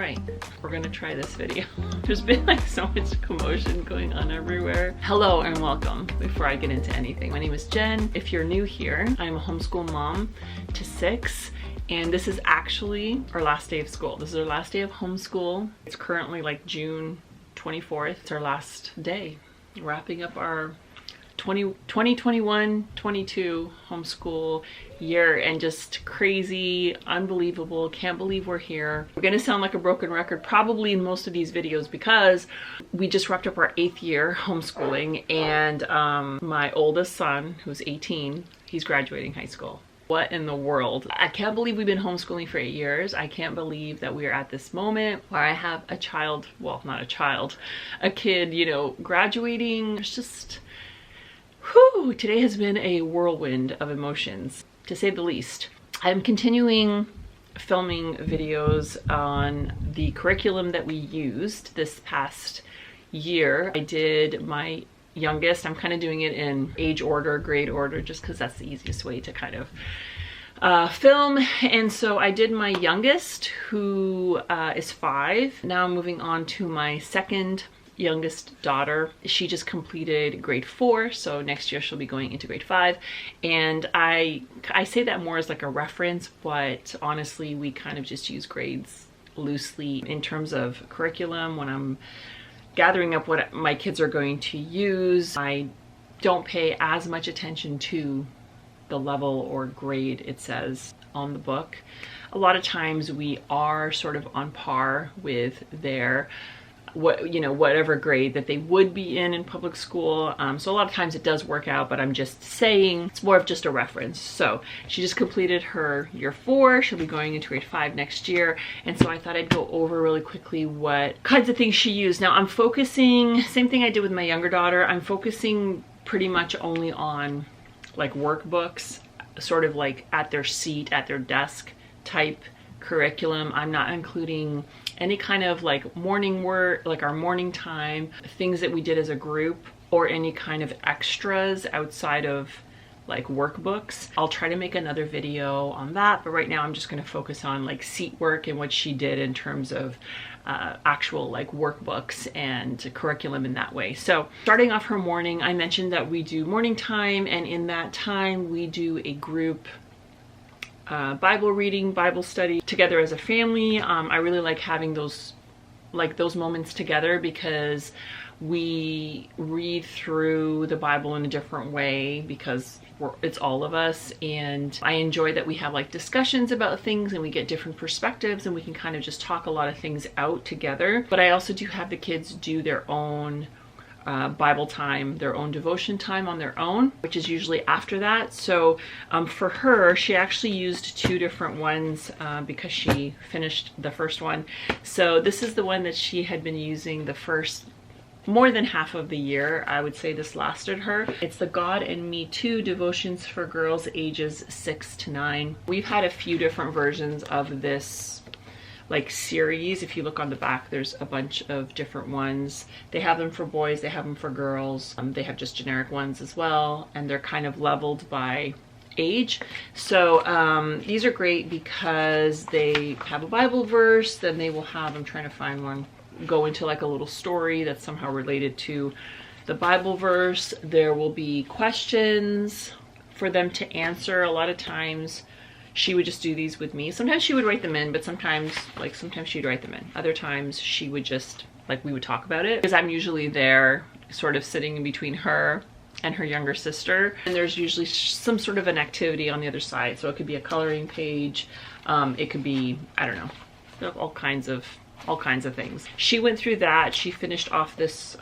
right, we're gonna try this video. There's been like so much commotion going on everywhere. Hello and welcome. Before I get into anything, my name is Jen. If you're new here, I'm a homeschool mom to 6, and this is actually our last day of school. This is our last day of homeschool. It's currently like June 24th. It's our last day, wrapping up our 2021-22 homeschool year, and just crazy, unbelievable, can't believe we're here. We're gonna sound like a broken record probably in most of these videos because we just wrapped up our 8th year homeschooling, and my oldest son, who's 18, he's graduating high school. What in the world? I can't believe we've been homeschooling for 8 years. I can't believe that we are at this moment where I have a child, well, not a child, a kid, you know, graduating. It's just, whew, today has been a whirlwind of emotions, to say the least. I'm continuing filming videos on the curriculum that we used this past year. I did my youngest, I'm kind of doing it in age order, grade order, just because that's the easiest way to kind of film. And so I did my youngest, who is 5. Now I'm moving on to my second youngest daughter. She just completed grade 4, so next year she'll be going into grade 5. And I say that more as like a reference, but honestly we kind of just use grades loosely in terms of curriculum. When I'm gathering up what my kids are going to use, I don't pay as much attention to the level or grade it says on the book. A lot of times we are sort of on par with their whatever grade that they would be in public school. So a lot of times it does work out, but I'm just saying it's more of just a reference. So she just completed her year 4. She'll be going into grade 5 next year. And so I thought I'd go over really quickly what kinds of things she used. Now I'm focusing, same thing I did with my younger daughter, I'm focusing pretty much only on like workbooks, sort of like at their seat, at their desk type curriculum. I'm not including any kind of like morning work, like our morning time, things that we did as a group, or any kind of extras outside of like workbooks. I'll try to make another video on that, but right now I'm just going to focus on like seat work and what she did in terms of actual like workbooks and curriculum in that way. So starting off her morning, I mentioned that we do morning time, and in that time we do a group Bible reading, Bible study together as a family. I really like having those moments together because we read through the Bible in a different way because it's all of us, and I enjoy that we have like discussions about things and we get different perspectives and we can kind of just talk a lot of things out together. But I also do have the kids do their own Bible time, their own devotion time on their own, which is usually after that. So for her, she actually used 2 different ones because she finished the first one. So this is the one that she had been using the first more than half of the year. I would say this lasted her. It's the God and Me Too Devotions for Girls ages 6 to 9. We've had a few different versions of this like series. If you look on the back, there's a bunch of different ones. They have them for boys, they have them for girls. They have just generic ones as well, and they're kind of leveled by age. So these are great because they have a Bible verse, then they will have, I'm trying to find one, go into like a little story that's somehow related to the Bible verse. There will be questions for them to answer. A lot of times she would just do these with me. Sometimes she would write them in, but sometimes she'd write them in. Other times she would just, like, we would talk about it, because I'm usually there sort of sitting in between her and her younger sister. And there's usually some sort of an activity on the other side. So it could be a coloring page. It could be, I don't know, all kinds of things. She went through that. She finished off this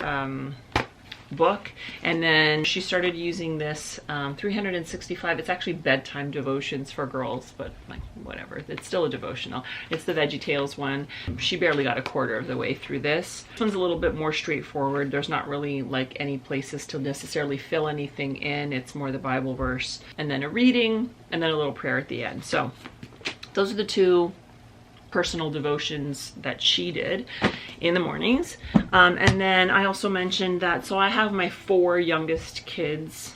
book, and then she started using this 365, it's actually bedtime devotions for girls, but like whatever, it's still a devotional. It's the VeggieTales one. She barely got a quarter of the way through this. This one's a little bit more straightforward. There's not really like any places to necessarily fill anything in. It's more the Bible verse and then a reading and then a little prayer at the end. So those are the 2 personal devotions that she did in the mornings. And then I also mentioned that, so I have my 4 youngest kids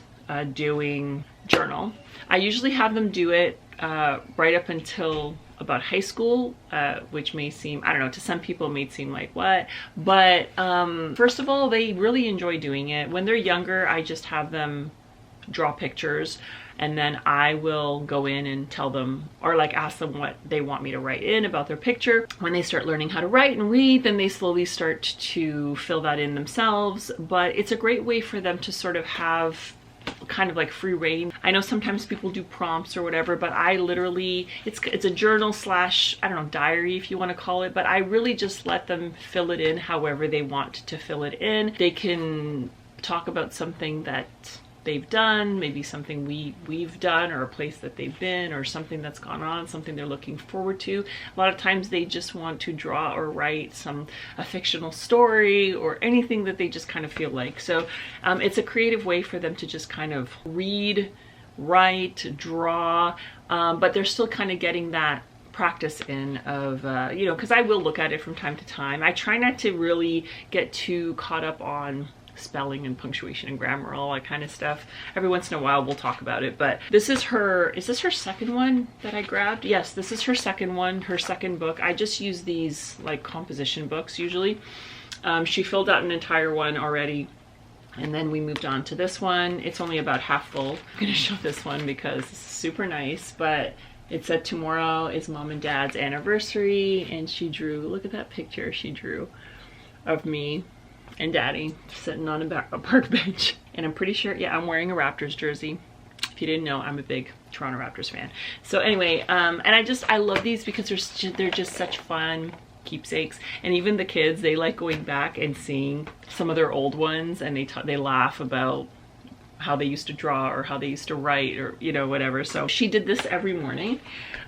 doing journal. I usually have them do it right up until about high school, which may seem, I don't know, to some people it may seem like what, but first of all, they really enjoy doing it. When they're younger, I just have them draw pictures, and then I will go in and tell them, or like ask them what they want me to write in about their picture. When they start learning how to write and read, then they slowly start to fill that in themselves. But it's a great way for them to sort of have kind of like free reign. I know sometimes people do prompts or whatever, but I literally, it's a journal slash, I don't know, diary if you want to call it, but I really just let them fill it in however they want to fill it in. They can talk about something that they've done, maybe something we've done, or a place that they've been, or something that's gone on, something they're looking forward to. A lot of times they just want to draw or write a fictional story or anything that they just kind of feel like. So it's a creative way for them to just kind of read, write, draw, but they're still kind of getting that practice in of, you know, because I will look at it from time to time. I try not to really get too caught up on spelling and punctuation and grammar, all that kind of stuff. Every once in a while we'll talk about it, but this is this her second one that I grabbed? Yes, this is her second one, her second book. I just use these like composition books usually. She filled out an entire one already, and then we moved on to this one. It's only about half full. I'm gonna show this one because it's super nice, but it said tomorrow is mom and dad's anniversary, and she drew, look at that picture she drew of me and daddy sitting on a park bench. And I'm pretty sure, yeah, I'm wearing a Raptors jersey. If you didn't know, I'm a big Toronto Raptors fan. So anyway, and I love these because they're just such fun keepsakes. And even the kids, they like going back and seeing some of their old ones, and they laugh about how they used to draw or how they used to write, or, you know, whatever. So she did this every morning.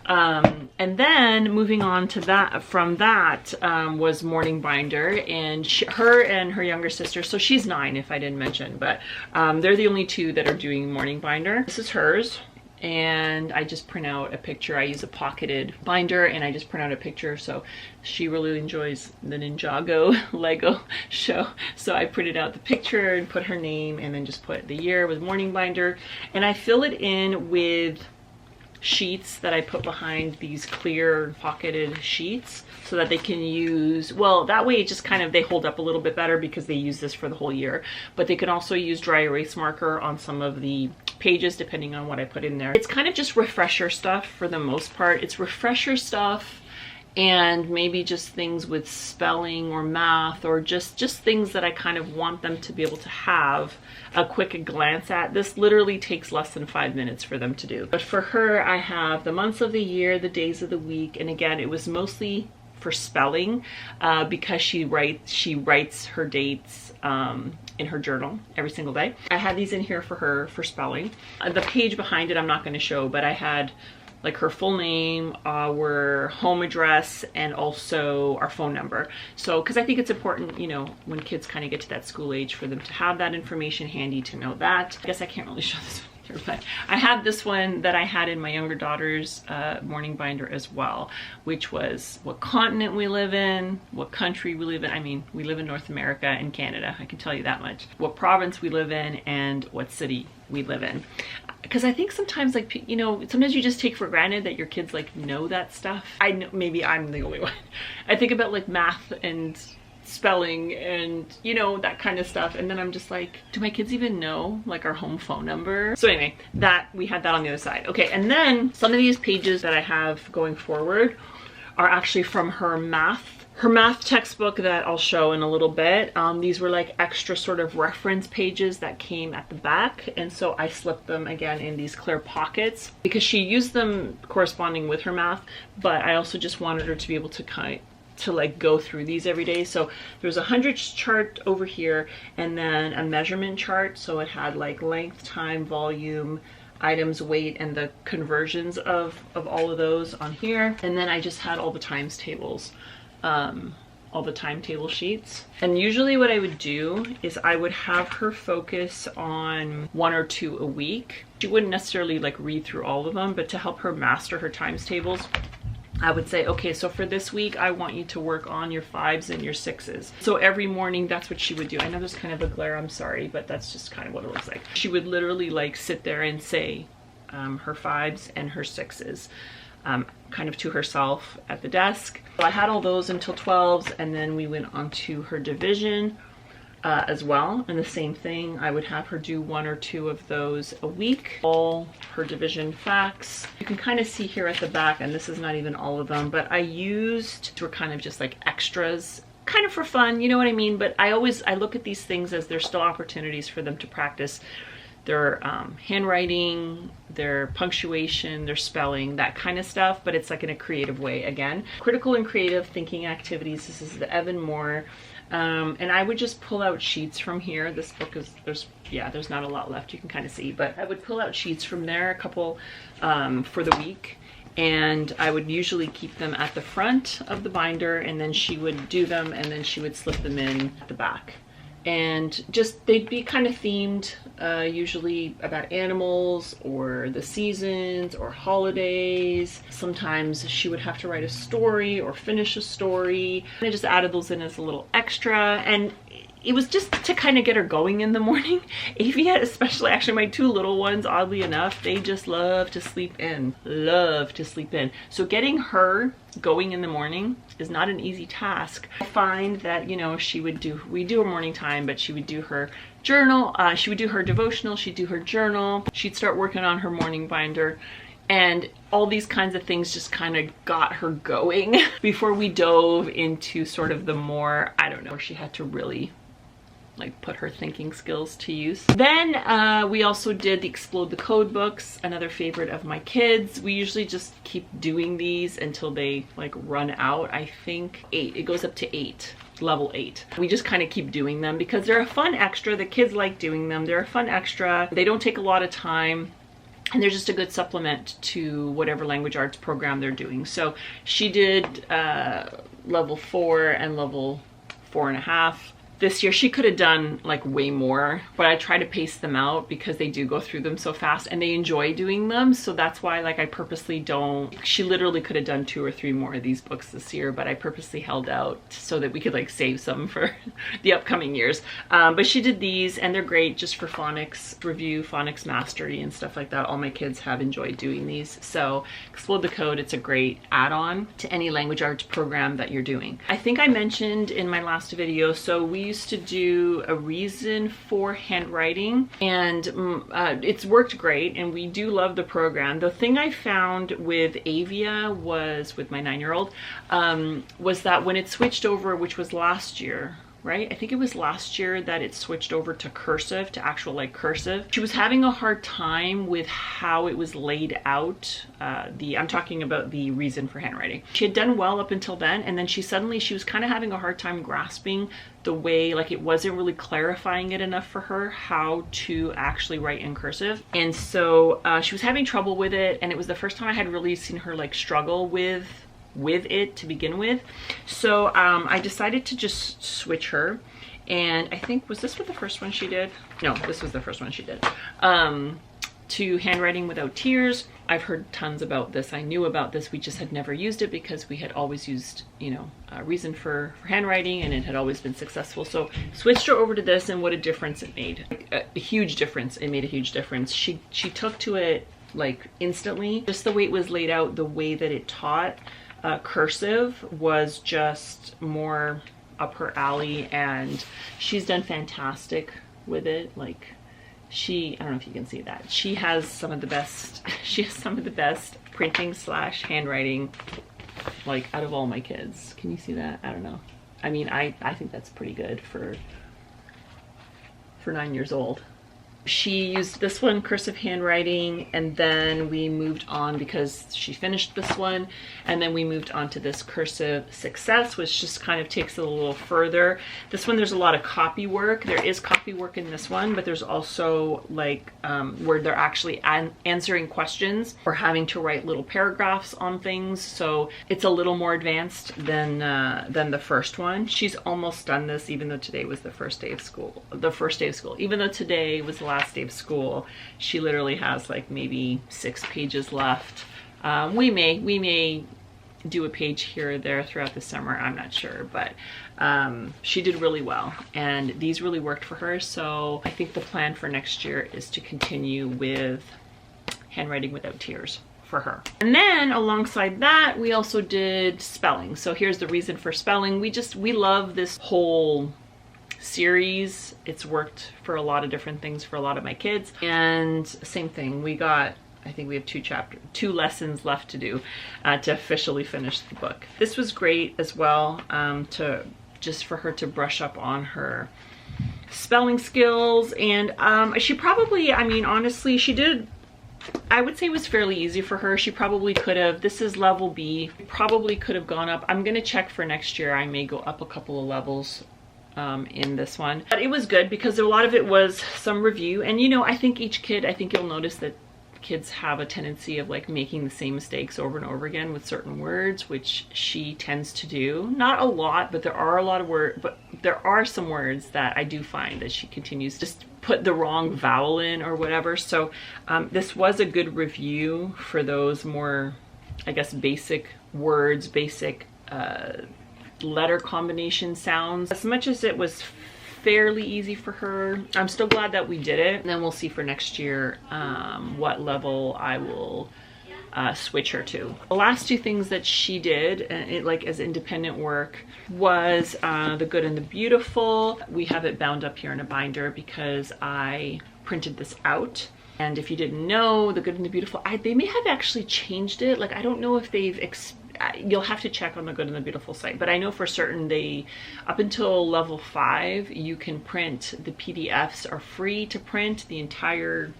And then moving on to that, from that was morning binder, and her and her younger sister, so she's 9 if I didn't mention, but they're the only two that are doing morning binder. This is hers, and I just print out a picture. I use a pocketed binder, and I just print out a picture. So she really enjoys the Ninjago Lego show, so I printed out the picture and put her name, and then just put the year with morning binder. And I fill it in with sheets that I put behind these clear pocketed sheets, so that they can use, well, that way it just kind of, they hold up a little bit better because they use this for the whole year. But they can also use dry erase marker on some of the pages depending on what I put in there. It's kind of just refresher stuff for the most part. It's refresher stuff, and maybe just things with spelling or math, or just things that I kind of want them to be able to have a quick glance at. This literally takes less than 5 minutes for them to do. But for her, I have the months of the year, the days of the week, and again, it was mostly for spelling because she writes her dates in her journal every single day. I had these in here for her for spelling. The page behind it I'm not going to show, but I had like her full name, our home address, and also our phone number. So, because I think it's important, you know, when kids kind of get to that school age, for them to have that information handy to know that. I guess I can't really show this one here, but I have this one that I had in my younger daughter's morning binder as well, which was what continent we live in, what country we live in. I mean, we live in North America and Canada, I can tell you that much. What province we live in, and what city we live in. Because I think sometimes, like, you know, sometimes you just take for granted that your kids like know that stuff. I know, maybe I'm the only one. I think about like math and spelling and, you know, that kind of stuff, and then I'm just like, do my kids even know like our home phone number? So anyway, that we had that on the other side. Okay, and then some of these pages that I have going forward are actually from her math textbook that I'll show in a little bit. These were like extra sort of reference pages that came at the back, and so I slipped them again in these clear pockets because she used them corresponding with her math, but I also just wanted her to be able to like go through these every day. So there's a hundreds chart over here, and then a measurement chart, so it had like length, time, volume, items, weight, and the conversions of all of those on here. And then I just had all the times tables, all the timetable sheets. And usually what I would do is I would have her focus on 1 or 2 a week. She wouldn't necessarily like read through all of them, but to help her master her times tables, I would say, okay, so for this week, I want you to work on your 5s and your 6s. So every morning, that's what she would do. I know there's kind of a glare, I'm sorry, but that's just kind of what it looks like. She would literally like sit there and say her 5s and her 6s. kind of to herself at the desk. So I had all those until 12s, and then we went on to her division as well, and the same thing, I would have her do 1 or 2 of those a week. All her division facts. You can kind of see here at the back, and this is not even all of them, but I used, were kind of just like extras, kind of for fun, you know what I mean? But I look at these things as there's still opportunities for them to practice their handwriting, their punctuation, their spelling, that kind of stuff, but it's like in a creative way. Again, critical and creative thinking activities. This is the Evan Moore. And I would just pull out sheets from here. This book is, there's not a lot left, you can kind of see, but I would pull out sheets from there, a couple for the week, and I would usually keep them at the front of the binder, and then she would do them, and then she would slip them in at the back. And just, they'd be kind of themed, usually about animals or the seasons or holidays. Sometimes she would have to write a story or finish a story. And I just added those in as a little extra. And it was just to kind of get her going in the morning. Avia, especially, actually my 2 little ones, oddly enough, they just love to sleep in. Love to sleep in. So getting her going in the morning is not an easy task. I find that, you know, we do a morning time, but she would do her journal, she would do her devotional, she'd do her journal, she'd start working on her morning binder, and all these kinds of things just kind of got her going before we dove into sort of the more, I don't know, she had to really like put her thinking skills to use. Then we also did the Explode the Code books, another favorite of my kids. We usually just keep doing these until they like run out. I think 8, it goes up to 8, level 8. We just kind of keep doing them because they're a fun extra. The kids like doing them. They're a fun extra. They don't take a lot of time, and they're just a good supplement to whatever language arts program they're doing. So she did level 4 and level 4.5. This year. She could have done like way more, but I try to pace them out because they do go through them so fast and they enjoy doing them. So that's why like I purposely don't, she literally could have done 2 or 3 more of these books this year, but I purposely held out so that we could like save some for the upcoming years. But she did these, and they're great just for phonics review, phonics mastery and stuff like that. All my kids have enjoyed doing these. So Explode the Code, it's a great add-on to any language arts program that you're doing. I think I mentioned in my last video, so we used to do a reason for handwriting, and it's worked great, and we do love the program. The thing I found with Avia was, with my 9-year-old, was that when it switched over, which was last year, right? I think it was last year that it switched over to cursive, to actual like cursive. She was having a hard time with how it was laid out. I'm talking about the reason for handwriting. She had done well up until then, and then she was kind of having a hard time grasping the way, like it wasn't really clarifying it enough for her how to actually write in cursive. And so she was having trouble with it, and it was the first time I had really seen her like struggle with it to begin with. So I decided to just switch her, and I think, was this the first one she did? No, this was the first one she did. To Handwriting Without Tears. I've heard tons about this. I knew about this. We just had never used it because we had always used, you know, Reason for handwriting, and it had always been successful. So switched her over to this, and what a difference it made. A huge difference. It made a huge difference. She took to it like instantly. Just the way it was laid out, the way that it taught. Cursive was just more up her alley, and she's done fantastic with it. Like I don't know if you can see that. She has some of the best printing / handwriting like out of all my kids. Can you see that? I don't know. I mean, I think that's pretty good for 9 years old. She used this one, cursive handwriting, and then we moved on because she finished this one, and then we moved on to this cursive success, which just kind of takes it a little further. This one, there's a lot of copy work. There is copy work in this one, but there's also like where they're actually answering questions or having to write little paragraphs on things. So it's a little more advanced than the first one. She's almost done this, even though today was the first day of school. Even though today was the last day of school, she literally has like maybe 6 pages left. We may do a page here or there throughout the summer, I'm not sure, but she did really well, and these really worked for her. So I think the plan for next year is to continue with Handwriting Without Tears for her. And then alongside that, we also did spelling. So here's the reason for spelling. We love this whole series. It's worked for a lot of different things for a lot of my kids. And same thing, I think we have two lessons left to do to officially finish the book. This was great as well, just for her to brush up on her spelling skills. And she probably, I mean, honestly, she did, I would say it was fairly easy for her. She probably could have, this is level B, probably could have gone up. I'm gonna check for next year. I may go up a couple of levels in this one. But it was good because a lot of it was some review. And you know, I think each kid, I think you'll notice that kids have a tendency of like making the same mistakes over and over again with certain words, which she tends to do. Not a lot, but there are a lot of words, but there are some words that I do find that she continues to just put the wrong vowel in or whatever. So this was a good review for those more, I guess, basic words, basic letter combination sounds. As much as it was fairly easy for her, I'm still glad that we did it. And then we'll see for next year what level I will switch her to. The last two things that she did, like as independent work, was The Good and the Beautiful. We have it bound up here in a binder because I printed this out. And if you didn't know, The Good and the Beautiful, they may have actually changed it. Like, I don't know if they've you'll have to check on the Good and the Beautiful site, but I know for certain up until level 5, you can print. The PDFs are free to print, the entire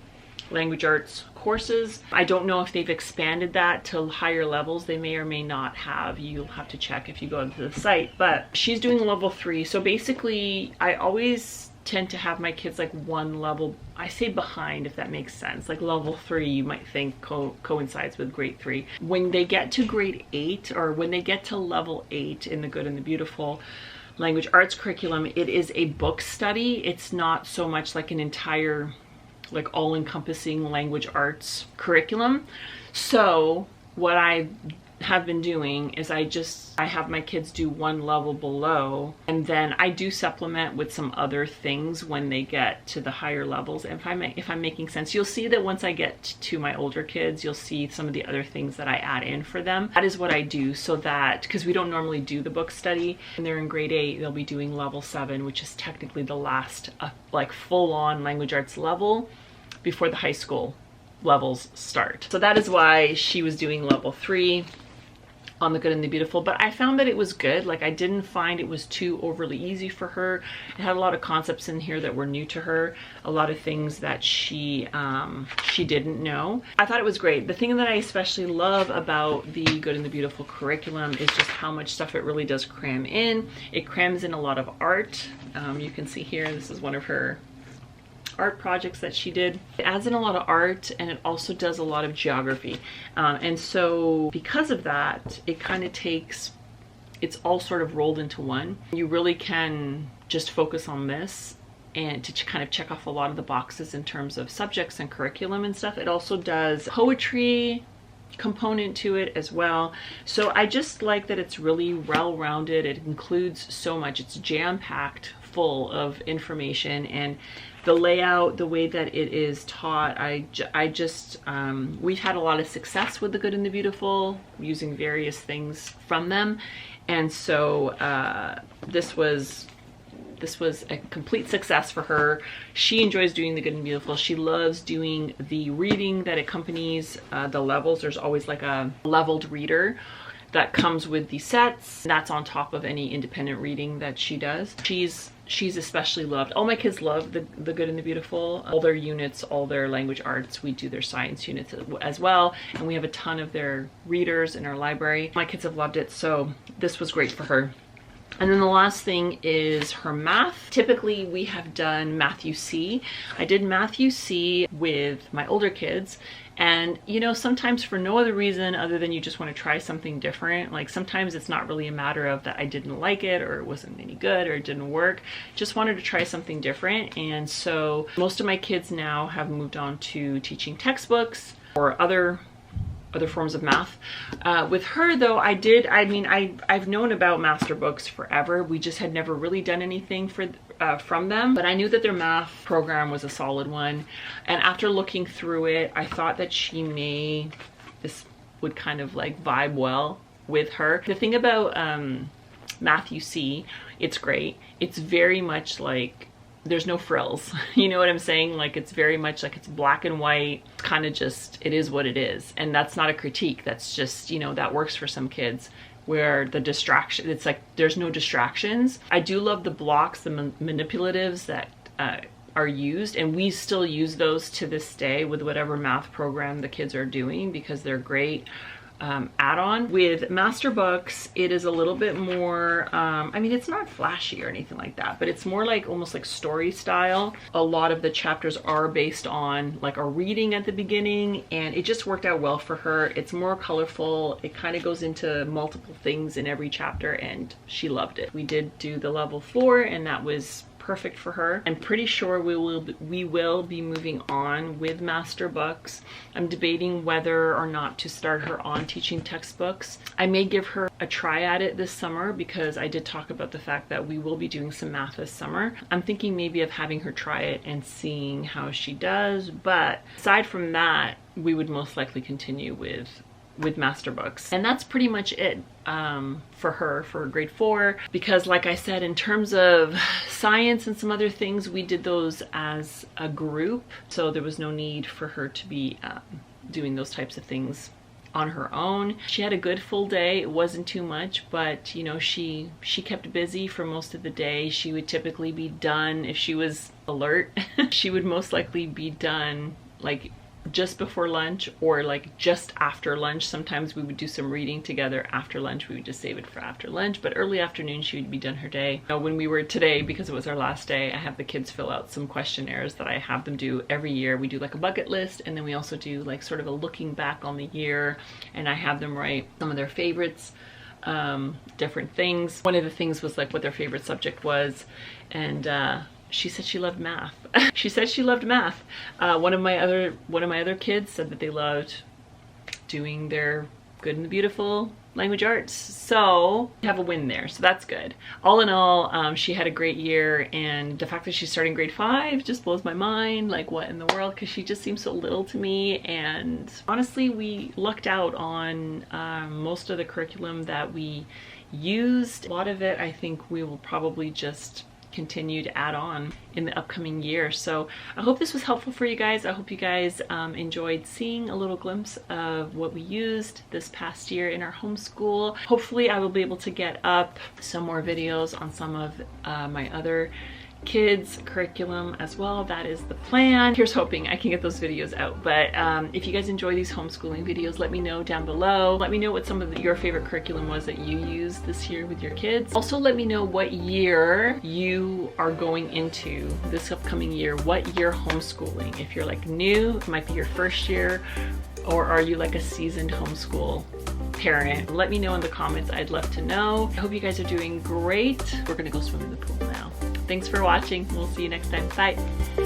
language arts courses. I don't know if they've expanded that to higher levels. They may or may not have. You'll have to check if you go into the site. But she's doing level 3. So basically, I always tend to have my kids like one level, I say behind, if that makes sense. Like level 3 you might think coincides with grade 3. When they get to grade 8, or when they get to level 8 in the Good and the Beautiful language arts curriculum, it is a book study. It's not so much like an entire, like all-encompassing language arts curriculum. So what I have been doing is I have my kids do one level below, and then I do supplement with some other things when they get to the higher levels. And if I'm making sense, you'll see that once I get to my older kids, you'll see some of the other things that I add in for them. That is what I do, so that, because we don't normally do the book study, and they're in grade 8, they'll be doing level 7, which is technically the last like full-on language arts level before the high school levels start. So that is why she was doing level 3 on The Good and the Beautiful. But I found that it was good. Like, I didn't find it was too overly easy for her. It had a lot of concepts in here that were new to her, a lot of things that she didn't know. I thought it was great. The thing that I especially love about the Good and the Beautiful curriculum is just how much stuff it really does cram in. It crams in a lot of art. You can see here, this is one of her art projects that she did. It adds in a lot of art, and it also does a lot of geography. And so because of that, it kind of it's all sort of rolled into one. You really can just focus on this and to kind of check off a lot of the boxes in terms of subjects and curriculum and stuff. It also does poetry component to it as well. So I just like that it's really well-rounded. It includes so much. It's jam-packed full of information, and the layout, the way that it is taught, we've had a lot of success with the Good and the Beautiful, using various things from them. And so this was a complete success for her. She enjoys doing the Good and Beautiful. She loves doing the reading that accompanies the levels. There's always like a leveled reader that comes with the sets. That's on top of any independent reading that she does. She's especially loved. All my kids love the Good and the Beautiful. All their units, all their language arts, we do their science units as well. And we have a ton of their readers in our library. My kids have loved it, so this was great for her. And then the last thing is her math. Typically we have done Math UC. I did Math UC with my older kids. And you know, sometimes for no other reason other than you just want to try something different. Like, sometimes it's not really a matter of that I didn't like it, or it wasn't any good, or it didn't work. Just wanted to try something different. And so most of my kids now have moved on to teaching textbooks or other forms of math. With her though, I've known about master books forever. We just had never really done anything from them, but I knew that their math program was a solid one. And after looking through it, I thought that she may this would kind of like vibe well with her. The thing about Matthew C, it's great. It's very much like there's no frills. You know what I'm saying? Like it's very much like it's black and white, kind of just, it is what it is. And that's not a critique. That's just, you know, that works for some kids where the distraction, it's like there's no distractions. I do love the blocks, the manipulatives that are used, and we still use those to this day with whatever math program the kids are doing because they're great. Add-on. With master books, it is a little bit more, I mean, it's not flashy or anything like that, but it's more like almost like story style. A lot of the chapters are based on like a reading at the beginning, and it just worked out well for her. It's more colorful. It kind of goes into multiple things in every chapter, and she loved it. We did do the level 4, and that was perfect for her. I'm pretty sure we will be moving on with master books. I'm debating whether or not to start her on teaching textbooks. I may give her a try at it this summer because I did talk about the fact that we will be doing some math this summer. I'm thinking maybe of having her try it and seeing how she does, but aside from that, we would most likely continue with master books. And that's pretty much it for her for grade 4, because like I said, in terms of science and some other things, we did those as a group, so there was no need for her to be doing those types of things on her own. She had a good full day. It wasn't too much, but you know, she kept busy for most of the day. She would typically be done, if she was alert, she would most likely be done like just before lunch or like just after lunch. Sometimes we would do some reading together after lunch. We would just save it for after lunch, but early afternoon she would be done her day. When we were today, because it was our last day, I have the kids fill out some questionnaires that I have them do every year. We do like a bucket list, and then we also do like sort of a looking back on the year, and I have them write some of their favorites, different things. One of the things was like what their favorite subject was, and she said she loved math. She said she loved math. One of my other kids said that they loved doing their good and the beautiful language arts. So we have a win there, so that's good. All in all, she had a great year, and the fact that she's starting grade 5 just blows my mind. Like, what in the world? Because she just seems so little to me, and honestly, we lucked out on most of the curriculum that we used. A lot of it, I think we will probably just continue to add on in the upcoming year. So I hope this was helpful for you guys. I hope you guys enjoyed seeing a little glimpse of what we used this past year in our homeschool. Hopefully I will be able to get up some more videos on some of my other kids curriculum as well. That is the plan. Here's hoping I can get those videos out. But if you guys enjoy these homeschooling videos, let me know down below. Let me know what some of your favorite curriculum was that you used this year with your kids. Also, let me know what year you are going into this upcoming year. What year homeschooling? If you're like new, it might be your first year, or are you like a seasoned homeschool parent? Let me know in the comments. I'd love to know. I hope you guys are doing great. We're gonna go swim in the pool now. Thanks for watching. We'll see you next time. Bye.